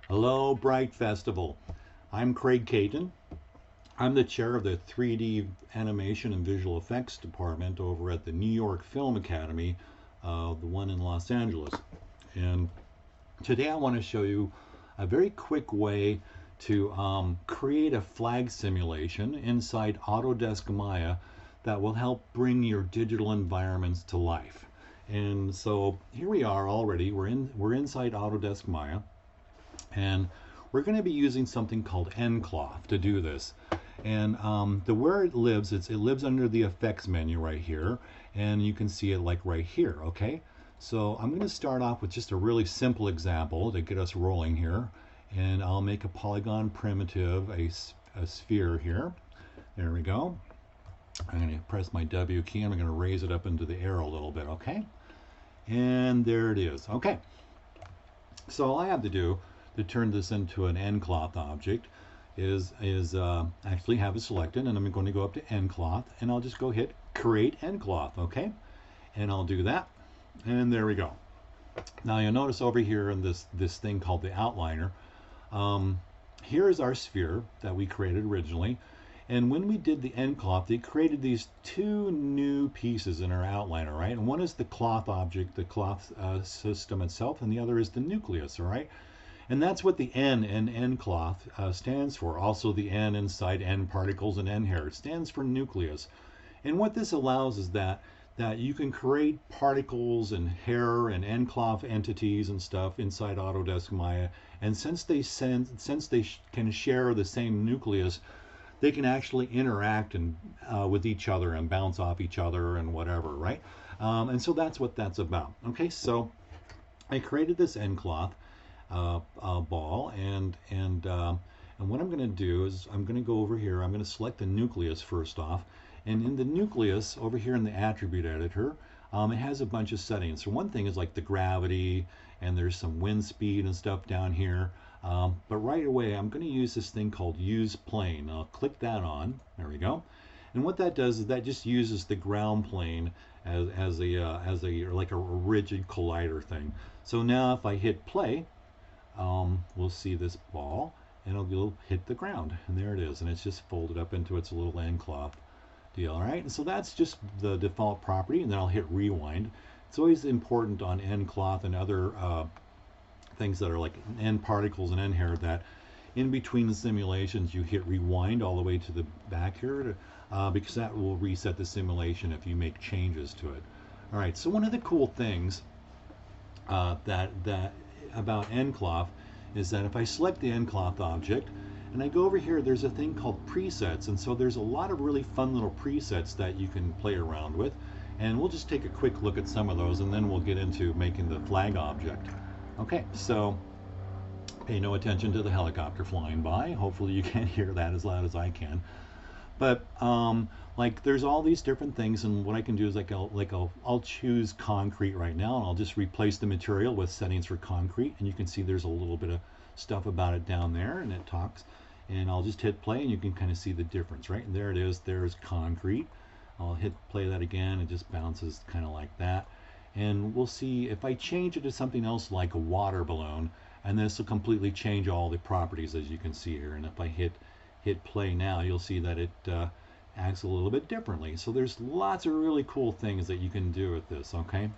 Hello, Bright Festival. I'm Craig Caton. I'm the chair of the 3D Animation and Visual Effects Department over at the New York Film Academy, the one in Los Angeles. And today I want to show you a very quick way to create a flag simulation inside Autodesk Maya that will help bring your digital environments to life. And so here we are already. We're inside Autodesk Maya. And we're going to be using something called nCloth to do this. And where it lives, it lives under the effects menu right here, and you can see it like right here. Okay, so I'm going to start off with just a really simple example to get us rolling here, and I'll make a polygon primitive, a sphere here. There we go. I'm going to press my W key, and I'm going to raise it up into the air a little bit. Okay, and there it is. Okay, so all I have to do to turn this into an nCloth object is actually have it selected, and I'm going to go up to nCloth, and I'll just go hit create nCloth. Okay, and I'll do that, and there we go. Now you'll notice over here in this thing called the outliner, here is our sphere that we created originally. And when we did the nCloth, it created these two new pieces in our outliner, right? And one is the cloth object, the cloth system itself, and the other is the nucleus, all right? And that's what the N in nCloth stands for. Also the N inside N particles and N hair. It stands for nucleus. And what this allows is that you can create particles and hair and nCloth entities and stuff inside Autodesk Maya. And since they can share the same nucleus, they can actually interact and with each other and bounce off each other and whatever, right? And so that's what that's about. Okay, so I created this nCloth ball, and what I'm going to do is I'm going to go over here. I'm going to select the nucleus first off, and in the nucleus over here in the attribute editor, it has a bunch of settings. So one thing is like the gravity, and there's some wind speed and stuff down here. But right away I'm going to use this thing called use plane. I'll click that on. There we go. And what that does is that just uses the ground plane as a like a rigid collider thing. So now if I hit play, we'll see this ball, and it'll hit the ground, and there it is, and it's just folded up into its little nCloth deal. All right, and so that's just the default property, and then I'll hit rewind. It's always important on nCloth and other things that are like N particles and N hair that in between the simulations you hit rewind all the way to the back here because that will reset the simulation if you make changes to it. All right, so one of the cool things that about nCloth is that if I select the nCloth object and I go over here, there's a thing called presets, and so there's a lot of really fun little presets that you can play around with, and we'll just take a quick look at some of those, and then we'll get into making the flag object. Okay, so pay no attention to the helicopter flying by. Hopefully you can't hear that as loud as I can. But like there's all these different things, and what I can do is I'll choose concrete right now, and I'll just replace the material with settings for concrete, and you can see there's a little bit of stuff about it down there, and it talks, and I'll just hit play, and you can kind of see the difference, right? And there it is. There's concrete. I'll hit play that again. It just bounces kind of like that, and we'll see if I change it to something else like a water balloon, and this will completely change all the properties, as you can see here. And if I hit play now, you'll see that it acts a little bit differently. So there's lots of really cool things that you can do with this. Okay,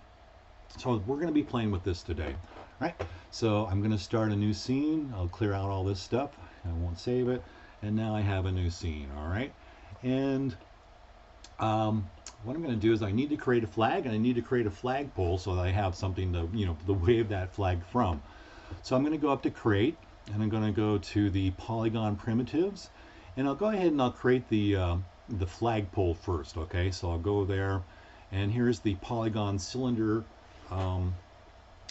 so we're going to be playing with this today. All right, so I'm going to start a new scene. I'll clear out all this stuff. I won't save it, and now I have a new scene. All right, and what I'm going to do is I need to create a flag, and I need to create a flagpole so that I have something to to wave that flag from. So I'm going to go up to create, and I'm going to go to the Polygon primitives, and I'll go ahead and I'll create the flagpole first. Okay, so I'll go there, and here's the Polygon cylinder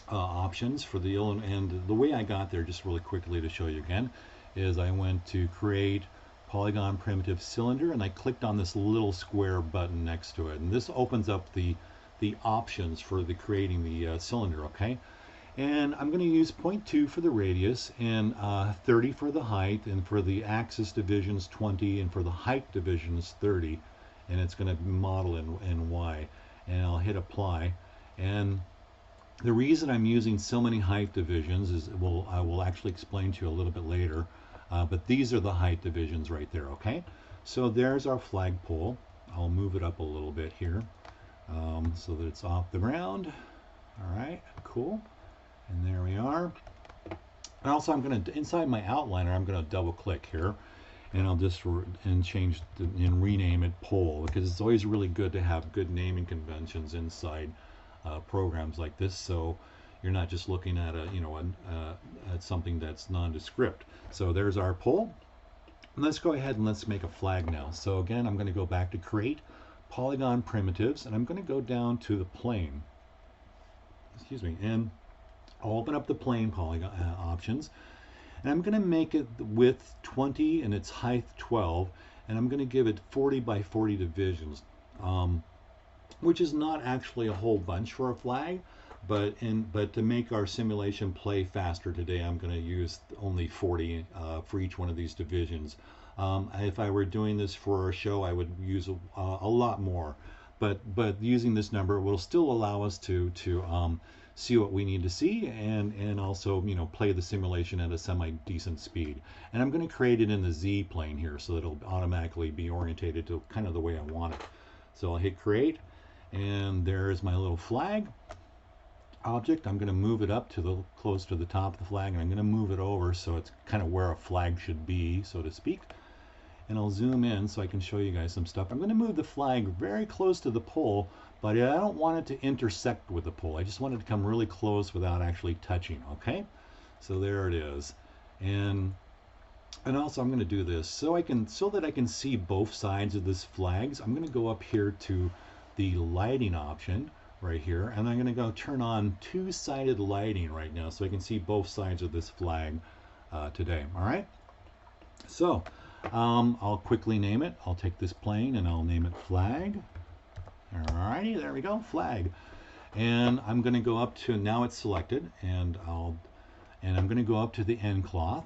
options for the and the way I got there, just really quickly to show you again, is I went to create Polygon primitive cylinder, and I clicked on this little square button next to it, and this opens up the options for creating the cylinder. Okay. And I'm going to use 0.2 for the radius, and 30 for the height, and for the axis divisions 20, and for the height divisions 30, and it's going to model in Y. And I'll hit apply, and The reason I'm using so many height divisions is I will actually explain to you a little bit later, but these are the height divisions right there, okay? So there's our flagpole. I'll move it up a little bit here so that it's off the ground. All right, cool. And there we are. And also I'm going to, inside my outliner, I'm going to double click here and I'll just change and rename it pole, because it's always really good to have good naming conventions inside programs like this, so you're not just looking at at something that's nondescript. So there's our pole. Let's go ahead and let's make a flag now. So again, I'm going to go back to create polygon primitives, and I'm going to go down to the plane. Excuse me, and I'll open up the plane polygon options, and I'm going to make it width 20 and its height 12, and I'm going to give it 40 by 40 divisions. Which is not actually a whole bunch for a flag, but to make our simulation play faster today, I'm going to use only 40 for each one of these divisions. If I were doing this for a show, I would use a lot more, but using this number will still allow us to see what we need to see, and also play the simulation at a semi-decent speed. And I'm going to create it in the Z plane here, so that it'll automatically be orientated to kind of the way I want it. So I'll hit create. And there's my little flag object. I'm going to move it up to close to the top of the flag, and I'm going to move it over so it's kind of where a flag should be, so to speak. And I'll zoom in so I can show you guys some stuff. I'm going to move the flag very close to the pole, but I don't want it to intersect with the pole. I just want it to come really close without actually touching, okay? So there it is. And also I'm going to do this so that I can see both sides of this flags. I'm going to go up here to the lighting option right here, and I'm going to go turn on two-sided lighting right now so I can see both sides of this flag today. All right, so I'll quickly name it. I'll take this plane and I'll name it flag. All righty, there we go, flag. And I'm going to go up to, now it's selected, and I'm going to go up to the nCloth,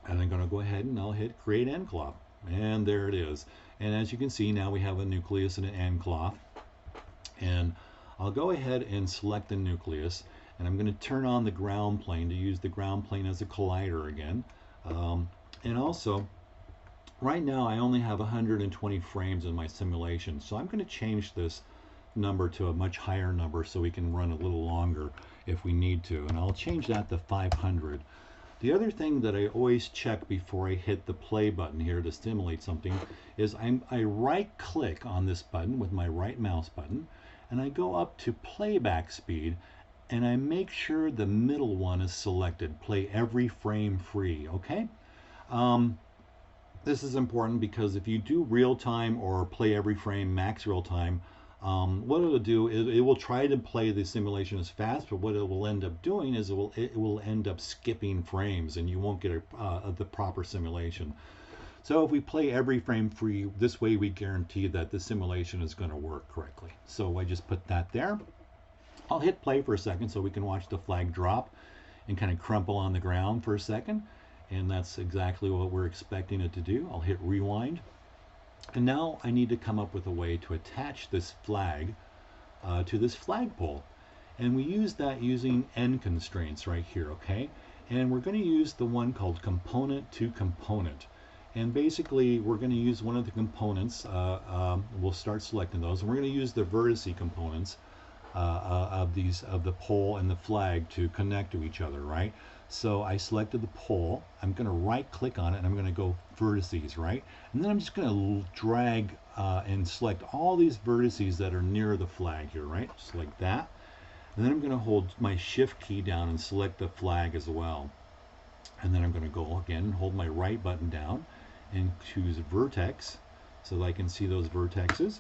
and I'm going to go ahead and I'll hit create nCloth, and there it is. And as you can see, now we have a nucleus and an nCloth. And I'll go ahead and select the nucleus, and I'm going to turn on the ground plane to use the ground plane as a collider again. And also, right now I only have 120 frames in my simulation, so I'm going to change this number to a much higher number so we can run a little longer if we need to. And I'll change that to 500. The other thing that I always check before I hit the play button here to simulate something is I right click on this button with my right mouse button, and I go up to playback speed, and I make sure the middle one is selected, play every frame free, okay? This is important because if you do real time or play every frame max real time, what it'll do is it will try to play the simulation as fast, but what it will end up doing is it will end up skipping frames, and you won't get the proper simulation. So if we play every frame free, this way we guarantee that the simulation is going to work correctly. So I just put that there. I'll hit play for a second so we can watch the flag drop and kind of crumple on the ground for a second, and that's exactly what we're expecting it to do. I'll hit rewind. And now I need to come up with a way to attach this flag to this flagpole. And we use that using end constraints right here, okay? And we're going to use the one called component to component. And basically, we're going to use one of the components. We'll start selecting those. And we're going to use the vertice components of the pole and the flag to connect to each other, right? So I selected the pole. I'm going to right click on it, and I'm going to go vertices, right? And then I'm just going to drag and select all these vertices that are near the flag here, right? Just like that. And then I'm going to hold my shift key down and select the flag as well. And then I'm going to go again and hold my right button down and choose vertex so that I can see those vertexes.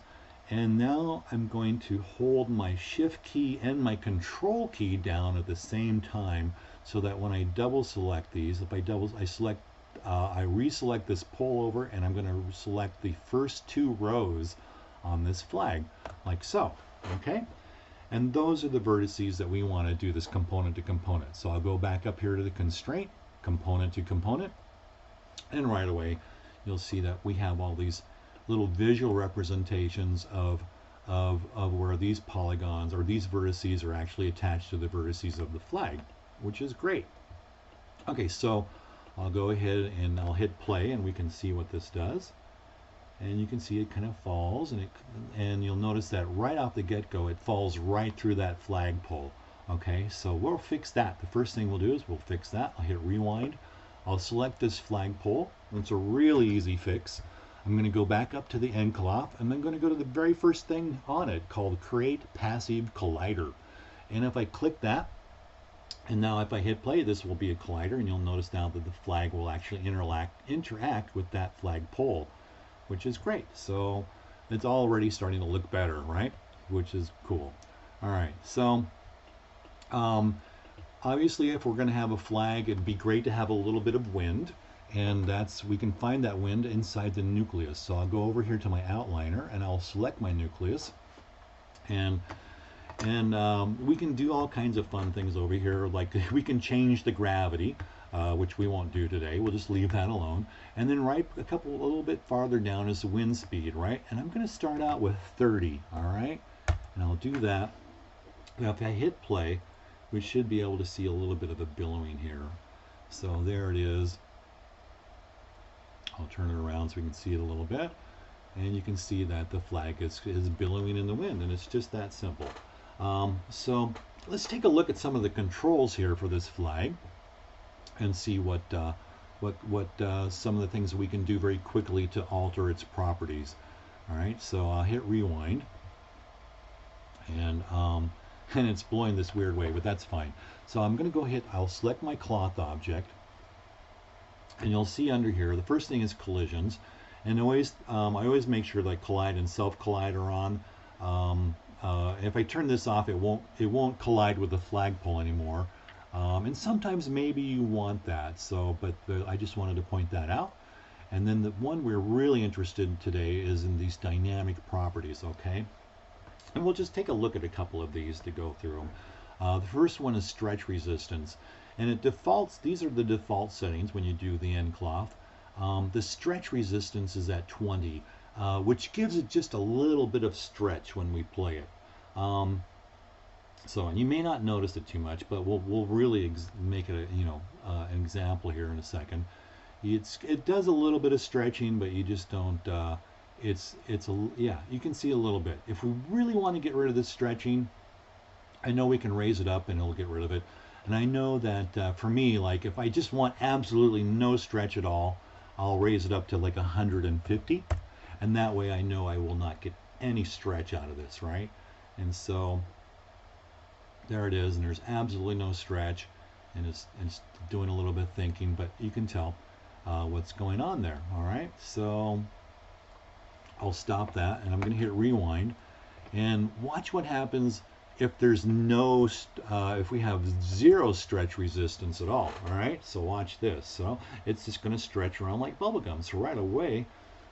And now I'm going to hold my shift key and my control key down at the same time, so that when I double select these, if I I reselect this pole over, and I'm going to select the first two rows on this flag, like so, okay? And those are the vertices that we want to do this component to component. So I'll go back up here to the constraint, component to component, and right away you'll see that we have all these little visual representations of of where these polygons or these vertices are actually attached to the vertices of the flag, which is great. Okay, so I'll go ahead and I'll hit play and we can see what this does. And you can see it kind of falls, and you'll notice that right off the get-go it falls right through that flagpole. Okay, so we'll fix that. The first thing we'll do is we'll fix that. I'll hit rewind. I'll select this flagpole. It's a really easy fix. I'm going to go back up to the nCloth, and I'm going to go to the very first thing on it called Create Passive Collider. And if I click that, and now if I hit play, this will be a collider, and you'll notice now that the flag will actually interact with that flagpole, which is great. So it's already starting to look better, right? Which is cool. All right, so obviously if we're going to have a flag, it'd be great to have a little bit of wind, and we can find that wind inside the nucleus. So I'll go over here to my outliner and I'll select my nucleus, and we can do all kinds of fun things over here, like we can change the gravity, which we won't do today. We'll just leave that alone. And then right a little bit farther down is the wind speed, right? And I'm going to start out with 30, all right? And I'll do that. Now if I hit play, we should be able to see a little bit of a billowing here. So there it is. I'll turn it around so we can see it a little bit. And you can see that the flag is billowing in the wind, and it's just that simple. So let's take a look at some of the controls here for this flag and see what some of the things we can do very quickly to alter its properties. All right, so I'll hit rewind, and it's blowing this weird way, but that's fine. So I'm going to go I'll select my cloth object, and you'll see under here the first thing is collisions, and I always make sure that collide and self collide are on. If I turn this off, it won't collide with the flagpole anymore. And sometimes maybe you want that, but I just wanted to point that out. And then the one we're really interested in today is in these dynamic properties, okay? And we'll just take a look at a couple of these to go through them. The first one is stretch resistance, and it defaults. These are the default settings when you do the nCloth. The stretch resistance is at 20, which gives it just a little bit of stretch when we play it. So you may not notice it too much, but we'll really make it an example here in a second. It does a little bit of stretching, but you just don't. You can see a little bit. If we really want to get rid of this stretching, I know we can raise it up and it'll get rid of it. And I know that for me, like if I just want absolutely no stretch at all, I'll raise it up to like 150, and that way I know I will not get any stretch out of this, right? And so there it is, and there's absolutely no stretch, and it's doing a little bit of thinking, but you can tell what's going on there. All right, so I'll stop that, and I'm going to hit rewind, and watch what happens if there's no if we have zero stretch resistance at all. All right, so watch this. So it's just going to stretch around like bubblegum. So right away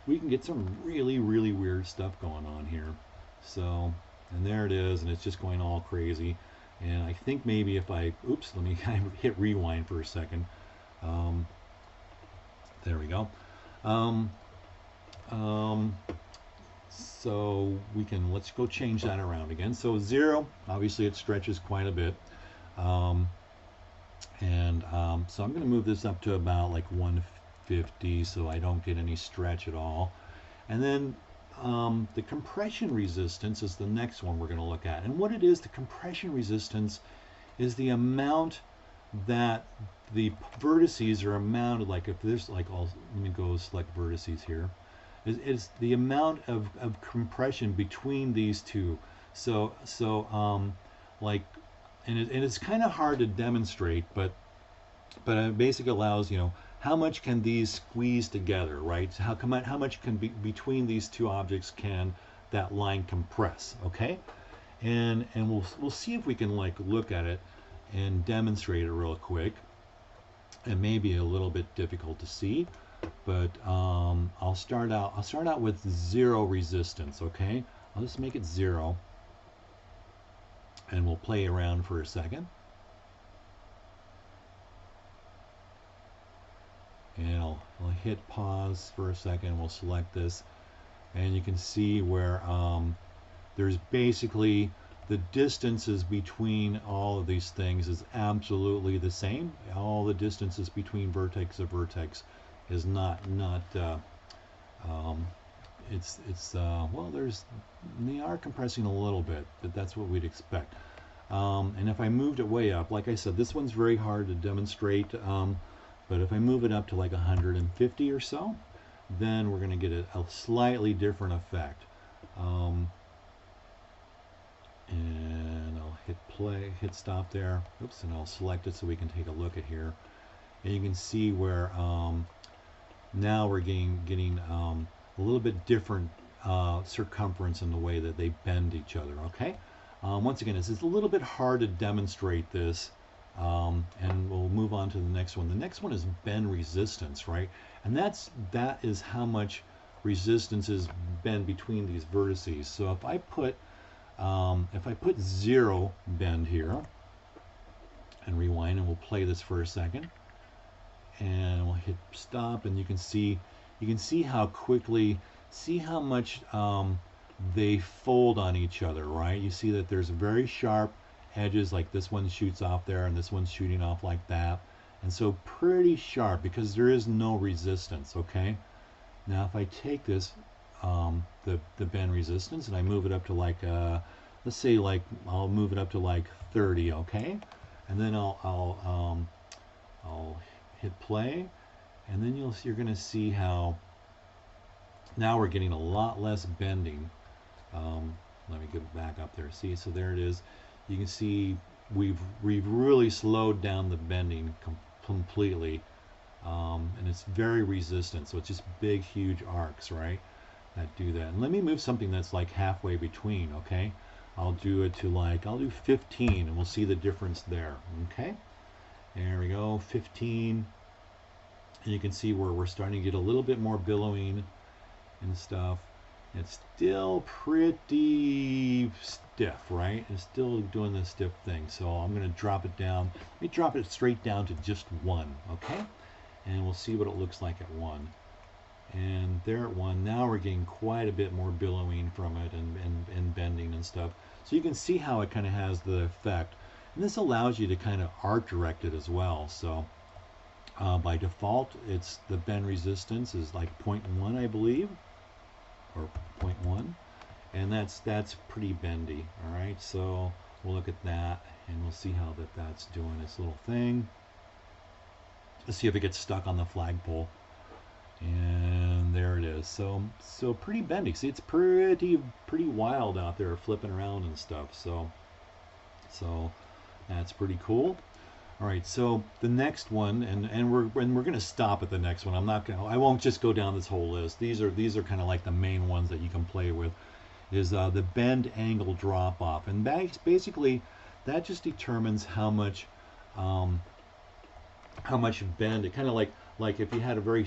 we can get some really weird stuff going on here. So, and there it is, and it's just going all crazy. And I think maybe if let me kind of hit rewind for a second. There we go. So let's go change that around again. So 0, obviously it stretches quite a bit. So I'm going to move this up to about like 150 so I don't get any stretch at all. And then the compression resistance is the next one we're going to look at. And what it is, the compression resistance is the amount that the vertices are mounted. Like if there's like, let me go select vertices here. Is the amount of compression between these two. So it's kind of hard to demonstrate, but it basically allows, how much can these squeeze together, right? So how much can be between these two objects can that line compress, okay? And we'll see if we can like look at it and demonstrate it real quick. It may be a little bit difficult to see, but I'll start out with 0 resistance, okay? I'll just make it 0, and we'll play around for a second. And I'll hit pause for a second. We'll select this, and you can see where there's basically the distances between all of these things is absolutely the same. All the distances between vertex to vertex is not um, well, they are compressing a little bit, but that's what we'd expect. And if I moved it way up, like I said, this one's very hard to demonstrate, but if I move it up to like 150 or so, then we're going to get a slightly different effect. And I'll hit play, hit stop there. Oops, and I'll select it so we can take a look at here. And you can see where now we're getting a little bit different circumference in the way that they bend each other. Okay. Once again, it's a little bit hard to demonstrate this, and we'll move on to the next one. The next one is bend resistance, right? And that is how much resistance is bend between these vertices. So if I put 0 bend here and rewind, and we'll play this for a second, and we'll hit stop, and you can see how quickly, see how much they fold on each other, right? You see that there's very sharp edges, like this one shoots off there and this one's shooting off like that, and so pretty sharp because there is no resistance. Okay, now if I take this the bend resistance and I move it up to like let's say like I'll move it up to like 30, okay, and then I'll hit play, and then you're going to see how now we're getting a lot less bending. Let me get back up there. See, so there it is. You can see we've really slowed down the bending completely, and it's very resistant. So it's just big, huge arcs, right, that do that. And let me move something that's like halfway between. Okay, I'll do it to like, I'll do 15, and we'll see the difference there. Okay, there we go, 15, and you can see where we're starting to get a little bit more billowing and stuff. It's still pretty stiff, right? It's still doing this stiff thing. So I'm going to drop it down. Let me drop it straight down to just 1, okay? And we'll see what it looks like at 1. And there at 1, now we're getting quite a bit more billowing from it and bending and stuff. So you can see how it kind of has the effect. And this allows you to kind of art direct it as well. So by default, it's the bend resistance is like 0.1, I believe, or 0.1, and that's pretty bendy. All right, so we'll look at that and we'll see how that's doing its little thing. Let's see if it gets stuck on the flagpole, and there it is. So pretty bendy. See, it's pretty wild out there, flipping around and stuff. So that's pretty cool. All right, so the next one, and we're going to stop at the next one. I won't just go down this whole list. These are kind of like the main ones that you can play with. Is the bend angle drop off, and basically that just determines how much bend. It kind of like if you had a very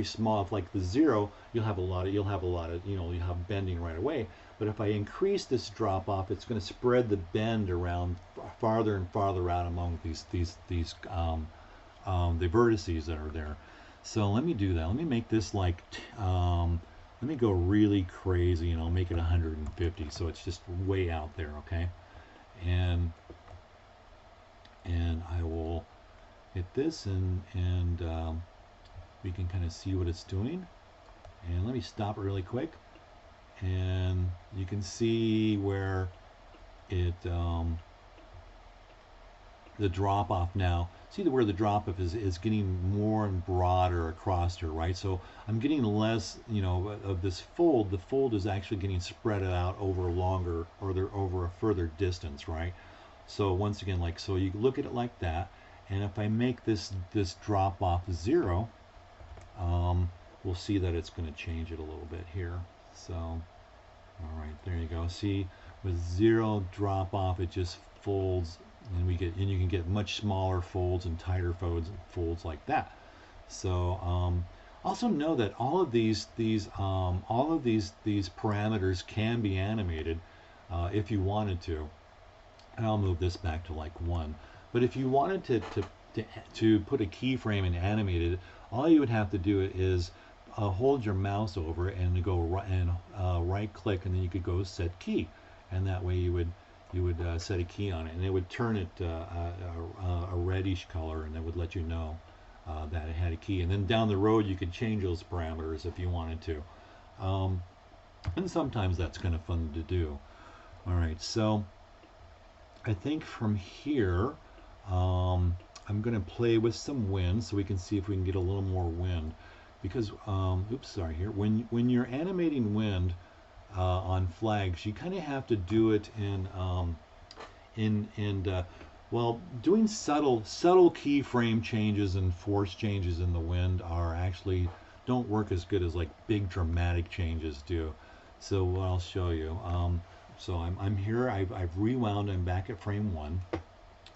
small, if like the 0, you'll have a lot of you have bending right away. But if I increase this drop off, it's going to spread the bend around farther and farther out among the vertices that are there. So let me do that. Let me make this like let me go really crazy, and I'll make it 150, so it's just way out there. Okay, and I will hit this, and we can kind of see what it's doing. And let me stop it really quick, and you can see where it the drop off now. See where the drop off is getting more and broader across here, right? So I'm getting less, of this fold. The fold is actually getting spread out over longer, or over a further distance, right? So once again, like, so you look at it like that, and if I make this drop off 0, we'll see that it's going to change it a little bit here. So, all right, there you go. See, with 0 drop off, it just folds, and you can get much smaller folds and tighter folds like that. So also know that all of these parameters can be animated if you wanted to. And I'll move this back to like 1. But if you wanted to put a keyframe and animate it, all you would have to do is hold your mouse over it and go right click, and then you could go set key. and that way you would set a key on it, and it would turn it a reddish color, and it would let you know that it had a key. And then down the road you could change those parameters if you wanted to, and sometimes that's kind of fun to do. All right, so I think from here I'm going to play with some wind so we can see if we can get a little more wind, because oops, sorry, here when you're animating wind on flags, you kind of have to do it well, doing subtle keyframe changes and force changes in the wind are actually don't work as good as like big dramatic changes do. So what I'll show you, so I'm here, I've rewound, I'm back at frame 1.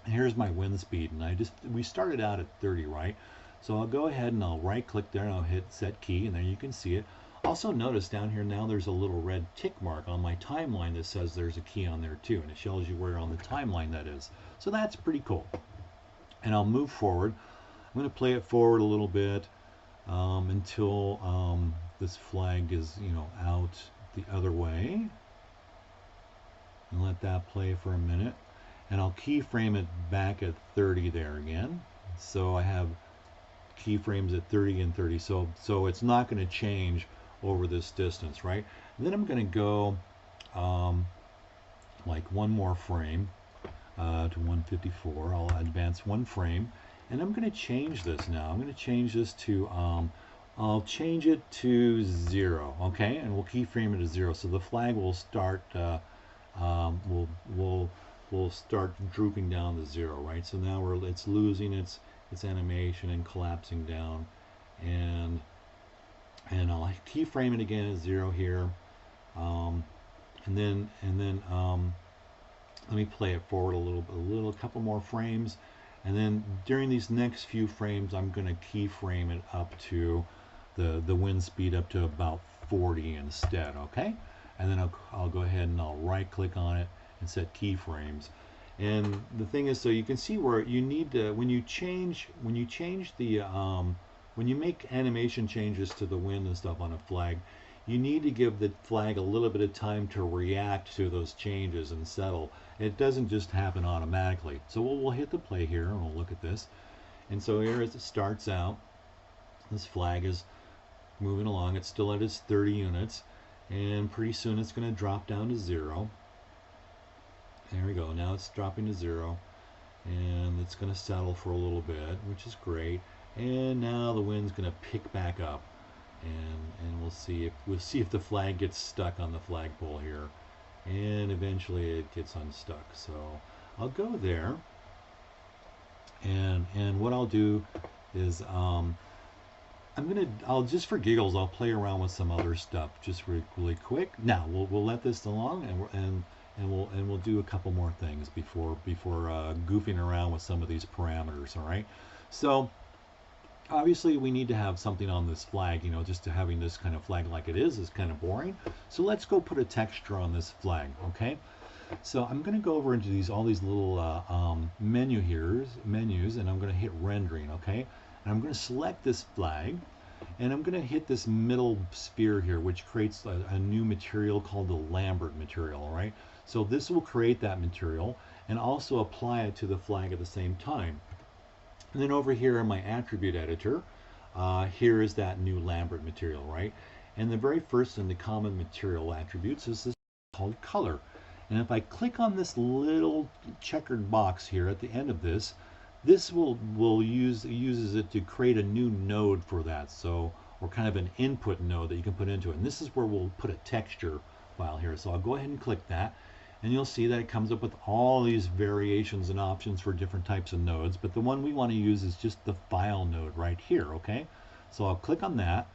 Here's my wind speed, and we started out at 30, right? So I'll go ahead and I'll right click there and I'll hit set key, and there you can see it. Also notice down here now there's a little red tick mark on my timeline that says there's a key on there too, and it shows you where on the timeline that is. So that's pretty cool. And I'll move forward. I'm going to play it forward a little bit until this flag is, you know, out the other way, and let that play for a minute. And I'll keyframe it back at 30 there again. So I have keyframes at 30 and 30. So it's not going to change over this distance, right? And then I'm going to go like one more frame to 154. I'll advance one frame, and I'm going to change this now. I'm going to change this to I'll change it to 0, okay? And we'll keyframe it to 0. So the flag will start will start drooping down to 0, right? So now it's losing its animation and collapsing down, and I'll keyframe it again at 0 here, and then let me play it forward a couple more frames, and then during these next few frames I'm going to keyframe it up to the wind speed up to about 40 instead, okay? And then I'll go ahead and I'll right click on it and set keyframes. And the thing is, so you can see where you need to, when you make animation changes to the wind and stuff on a flag, you need to give the flag a little bit of time to react to those changes and settle. It doesn't just happen automatically. So we'll hit the play here and we'll look at this. And so here as it starts out, this flag is moving along. It's still at its 30 units, and pretty soon it's going to drop down to 0. There we go. Now it's dropping to 0, and it's going to settle for a little bit, which is great. And now the wind's going to pick back up, and we'll see if the flag gets stuck on the flagpole here, and eventually it gets unstuck. So I'll go there, and what I'll do is I'll just for giggles I'll play around with some other stuff just really quick. Now we'll let this along, and we'll do a couple more things before goofing around with some of these parameters. All right. So obviously we need to have something on this flag. You know, just having this kind of flag like it is kind of boring. So let's go put a texture on this flag. Okay. So I'm going to go over into all these little menus, and I'm going to hit rendering. Okay. And I'm going to select this flag, and I'm going to hit this middle sphere here, which creates a new material called the Lambert material. All right. So this will create that material and also apply it to the flag at the same time. And then over here in my attribute editor, here is that new Lambert material, right? And the very first in the common material attributes is this called color. And if I click on this little checkered box here at the end of this, this uses it to create a new node for that. So, or kind of an input node that you can put into it. And this is where we'll put a texture file here. So I'll go ahead and click that, and you'll see that it comes up with all these variations and options for different types of nodes. But the one we want to use is just the file node right here, okay? So I'll click on that,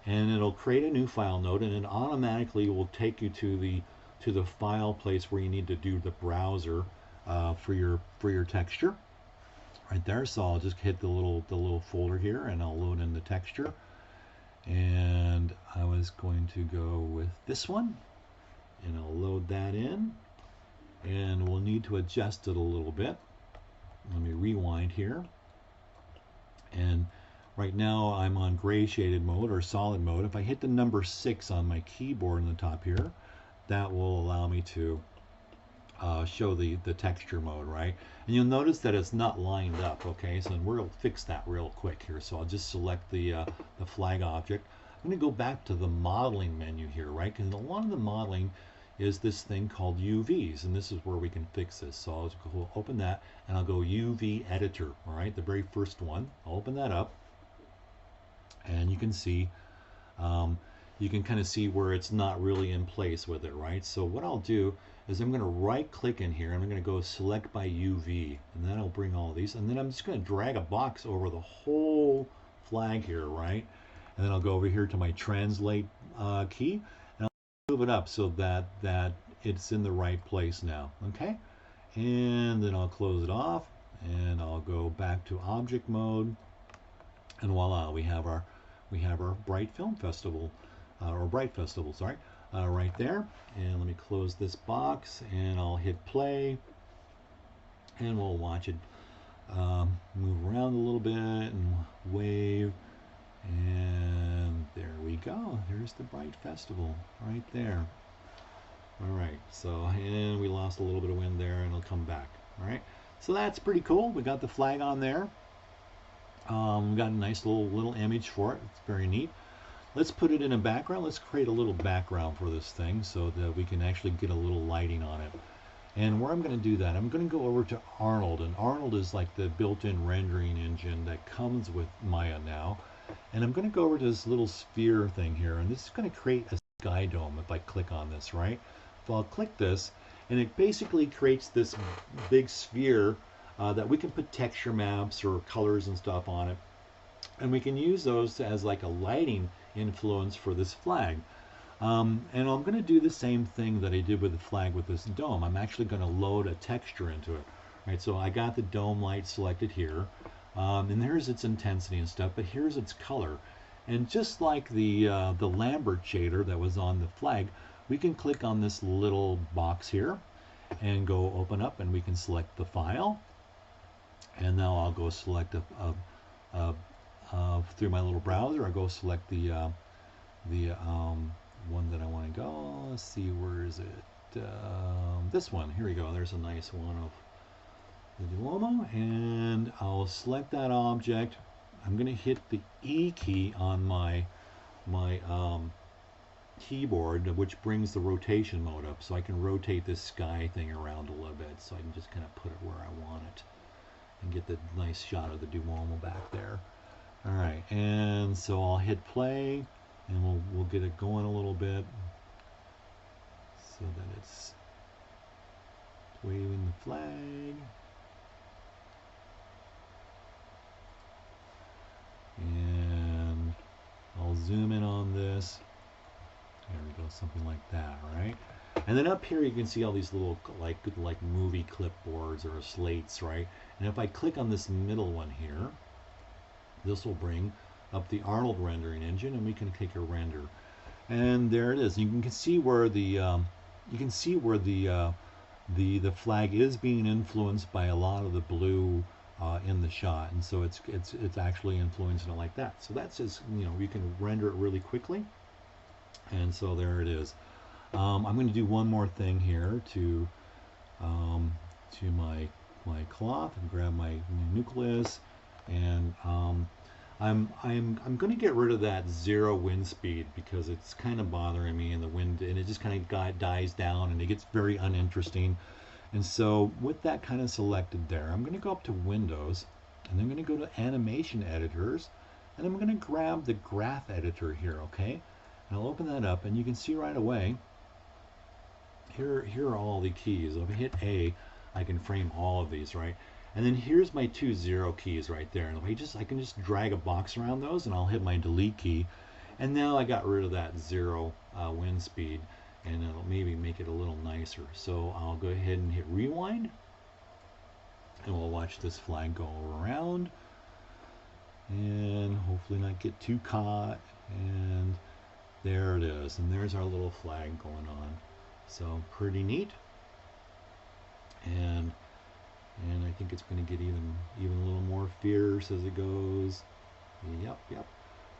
and it'll create a new file node, and it automatically will take you to the file place where you need to do the browser for your texture. Right there. So I'll just hit the little folder here, and I'll load in the texture. And I was going to go with this one, and I'll load that in, and we'll need to adjust it a little bit. Let me rewind here. And right now I'm on gray shaded mode or solid mode. If I hit the number 6 on my keyboard in the top here, that will allow me to show the texture mode, right? And you'll notice that it's not lined up, okay? So we'll fix that real quick here. So I'll just select the flag object. I'm going to go back to the modeling menu here, right? Because a lot of the modeling is this thing called UVs, and this is where we can fix this. So I'll go open that, and I'll go UV editor, all right? The very first one. I'll open that up, and you can see you can kind of see where it's not really in place with it, right? So what I'll do is I'm going to right click in here and I'm going to go select by UV, and then I'll bring all these, and then I'm just going to drag a box over the whole flag here, right? And then I'll go over here to my translate key, and I'll move it up so that it's in the right place now, okay? And then I'll close it off, and I'll go back to object mode, and voila, we have our Bright Film Festival, or Bright Festival, sorry, right there. And let me close this box, and I'll hit play, and we'll watch it move around a little bit and wave. And there we go. There's the Bright Festival right there. All right, so, and we lost a little bit of wind there, and it'll come back. All right, so that's pretty cool. We got the flag on there. We got a nice little image for it. It's very neat. Let's put it in a background. Let's create a little background for this thing so that we can actually get a little lighting on it. And where I'm going to do that, I'm going to go over to Arnold, and Arnold is like the built-in rendering engine that comes with Maya now. And I'm going to go over to this little sphere thing here, and this is going to create a sky dome if I click on this, right? So I'll click this, and it basically creates this big sphere that we can put texture maps or colors and stuff on it. And we can use those as like a lighting influence for this flag. And I'm going to do the same thing that I did with the flag with this dome. I'm actually going to load a texture into it. Right, so I got the dome light selected here. And here's its intensity and stuff, but here's its color. And just like the Lambert shader that was on the flag, we can click on this little box here and go open up, and we can select the file. And now I'll go select through my little browser. I go select the one that I want to go. Let's see, where is it? This one. Here we go. There's a nice one of the Duomo, and I'll select that object. I'm going to hit the E key on my keyboard, which brings the rotation mode up, so I can rotate this sky thing around a little bit, so I can just kind of put it where I want it and get the nice shot of the Duomo back there. All right, and so I'll hit play, and we'll get it going a little bit so that it's waving the flag. And I'll zoom in on this. There we go, something like that, right? And then up here you can see all these little like movie clipboards or slates, right? And if I click on this middle one here, this will bring up the Arnold rendering engine, and we can take a render. And there it is. You can see where the the flag is being influenced by a lot of the blue in the shot, and so it's actually influencing it like that. So that's just, you know, you can render it really quickly. And so there it is. I'm going to do one more thing here to my cloth and grab my nucleus, and I'm going to get rid of that 0 wind speed because it's kind of bothering me in the wind, and it just kind of dies down and it gets very uninteresting. And so with that kind of selected there, I'm going to go up to Windows, and I'm going to go to Animation Editors, and I'm going to grab the Graph Editor here, okay? And I'll open that up, and you can see right away, here are all the keys. If I hit A, I can frame all of these, right? And then here's my 2 0 keys right there. And I can just drag a box around those, and I'll hit my delete key. And now I got rid of that 0 wind speed, and it'll maybe make it a little nicer. So I'll go ahead and hit rewind, and we'll watch this flag go around, and hopefully not get too caught. And there it is, and there's our little flag going on. So pretty neat. And I think it's going to get even a little more fierce as it goes. Yep.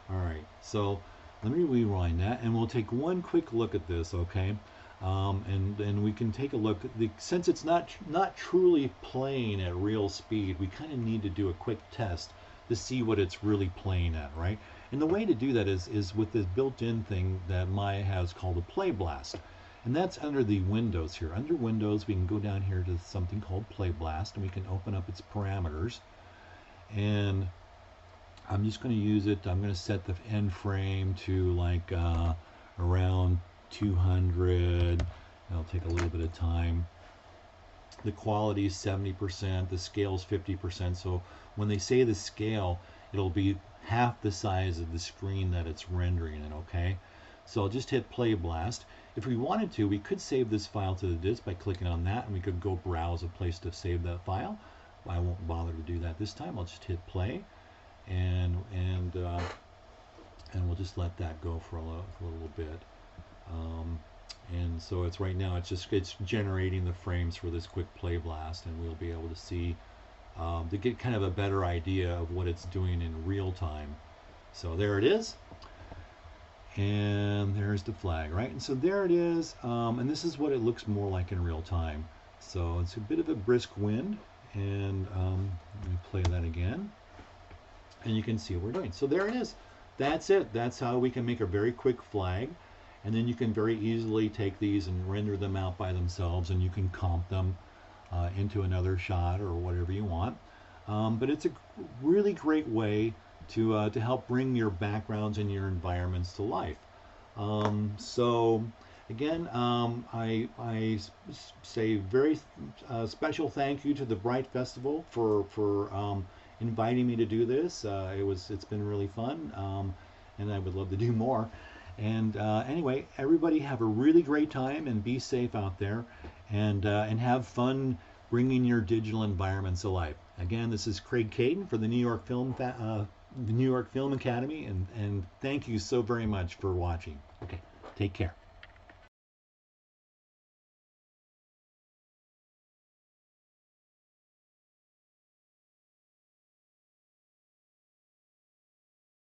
All right, so let me rewind that, and we'll take one quick look at this, okay? And we can take a look. Since it's not truly playing at real speed, we kind of need to do a quick test to see what it's really playing at, right? And the way to do that is with this built-in thing that Maya has called a Play Blast. And that's under the Windows here. Under Windows, we can go down here to something called Play Blast, and we can open up its parameters. And I'm just going to use it. I'm going to set the end frame to like around 200. It'll take a little bit of time. The quality is 70%. The scale is 50%. So when they say the scale, it'll be half the size of the screen that it's rendering in, okay? So I'll just hit Play Blast. If we wanted to, we could save this file to the disk by clicking on that, and we could go browse a place to save that file. I won't bother to do that this time. I'll just hit play, and we'll just let that go for a little bit. And so it's right now it's generating the frames for this quick Play Blast, and we'll be able to see to get kind of a better idea of what it's doing in real time. So there it is. And there's the flag, right? And so there it is, and this is what it looks more like in real time. So it's a bit of a brisk wind, and let me play that again, and you can see what we're doing. So there it is. That's it. That's how we can make a very quick flag, and then you can very easily take these and render them out by themselves, and you can comp them into another shot or whatever you want. But it's a really great way to help bring your backgrounds and your environments to life. So again, I say very special thank you to the Bright Festival for inviting me to do this. It's been really fun, and I would love to do more. And anyway, everybody have a really great time and be safe out there, and have fun bringing your digital environments to life. Again, this is Craig Caton for the New York Film Academy, and thank you so very much for watching. Okay, take care.